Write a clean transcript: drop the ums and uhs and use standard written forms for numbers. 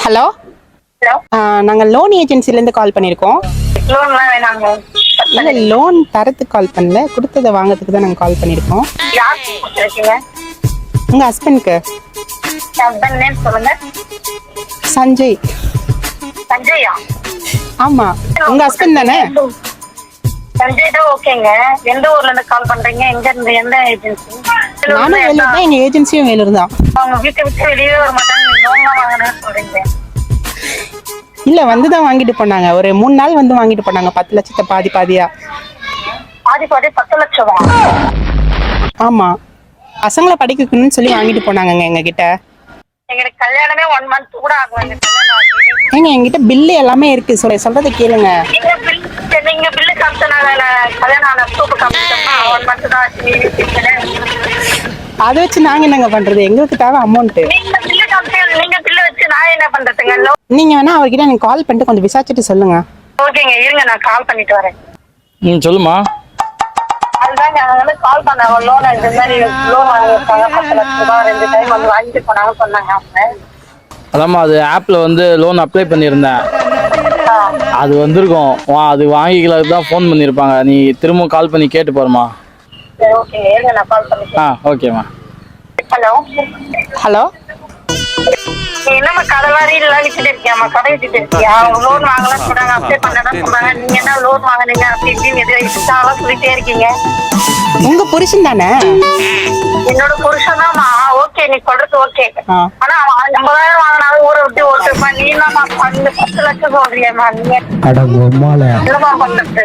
Hello. Hello. நாங்கள் loan ஏஜென்சிலேருந்து கால் பண்ணியிருக்கோம். லோன்லாம் வேணாங்க. இல்லை, லோன் தரத்துக்கு கால் பண்ணல, கொடுத்ததை வாங்கிறதுக்கு தான் நாங்கள் கால் பண்ணியிருக்கோம். யாருக்கு கொடுத்துருக்கீங்க? உங்கள் ஹஸ்பண்ட்க்கு. ஹஸ்பண்ட் நேம் சொல்லுங்க. சஞ்சய். சஞ்சயா? ஆமாம், உங்கள் ஹஸ்பண்ட் தானே? சஞ்சய் தான். ஓகேங்க. எந்த ஊர்ல இருந்து கால் பண்றீங்க? எங்க இருந்து? எந்த ஏஜென்சி? நானும் வேலூர் தான், எங்கள் ஏஜென்சியும் வேலூர் தான். அவங்க வீட்டை விட்டு வெளியே வர மாட்டாங்க. லோன்லாம் வாங்கினேன்னு சொல்றீங்க. இல்லை, வந்து தான் வாங்கிட்டு போனாங்க. ஒரு 3 நாள் வந்து வாங்கிட்டு போனாங்க 10 லட்சத்தை பாதி பாதியா. பாதி 10 லட்சமா? ஆமாம், பசங்களை படிக்க வைக்கணும்னு சொல்லி வாங்கிட்டு போனாங்கங்க எங்ககிட்ட. எங்களுக்கு கல்யாணமே 1 மந்த் கூட ஆகும். எங்க கல்யாணம் ஆகி. ஏங்க, எங்கிட்ட பில்லு எல்லாமே இருக்கு, சொல்றதை கேளுங்க. நீங்க பில்லு காமிச்சனால கல்யாணம் ஆன ப்ரூஃப் காமிச்சோம்னா 1 மந்த் தான் ஆச்சு. அதை வச்சு நாங்க என்னங்க பண்றது? எங்களுக்கு தேவை அமௌண்ட். நீங்க பில்லு காமிச்சு, நீங்க பில்லு வச்சு நான் என்ன பண்றதுங்க? நீங்க வேணா அவர்கிட்ட எனக்கு கால் பண்ணிட்டு கொஞ்சம் விசாரிச்சுட்டு சொல்லுங்க. ஓகேங்க, இருங்க, நான் கால் பண்ணிட்டு வரேன். சொல்லுமா. அதுதாங்க அவங்க வந்து கால் பண்ணாங்க. லோன் இந்த மாதிரி லோன் வாங்கியிருக்காங்க 10 லட்சம் ரூபாய். 2 டைம் வந்து வாங்கிட்டு போனாங்க சொன்னாங்க அவங்க. அதாம்மா, அது ஆப்பில் வந்து லோன் அப்ளை பண்ணியிருந்தேன். அது வந்திருக்கும். அது வாங்கிக்கலாம் தான் ஃபோன் பண்ணியிருப்பாங்க. நீ திரும்ப கால் பண்ணி கேட்டு போறமா. சரி, ஓகேங்க, இருங்க, நான் கால் பண்ணிட்டேன். ஓகேம்மா. ஹலோ. ஹலோ. நீ என்னம்மா கடைவாரி எல்லாம் விட்டுட்டு இருக்கியாம்மா? கடை விட்டுட்டு இருக்கியா? அவங்க லோன் வாங்கலாம் சொல்றாங்க, அப்ளை பண்ணதான் சொல்றாங்க. நீங்க என்ன லோன் வாங்கினீங்க அப்படி இப்படின்னு எதிராக சொல்லிட்டே இருக்கீங்க. உங்க புருஷன் தானே? என்னோட புருஷன் தான். ஓகே, நீ சொல்றது ஓகே. ஆனா அவன் 50,000 வாங்கினாலும் ஊரை விட்டு ஓட்டுப்பா. நீ என்னம்மா 10 லட்சம் சொல்றியம்மா? நீங்க என்னம்மா பண்றது?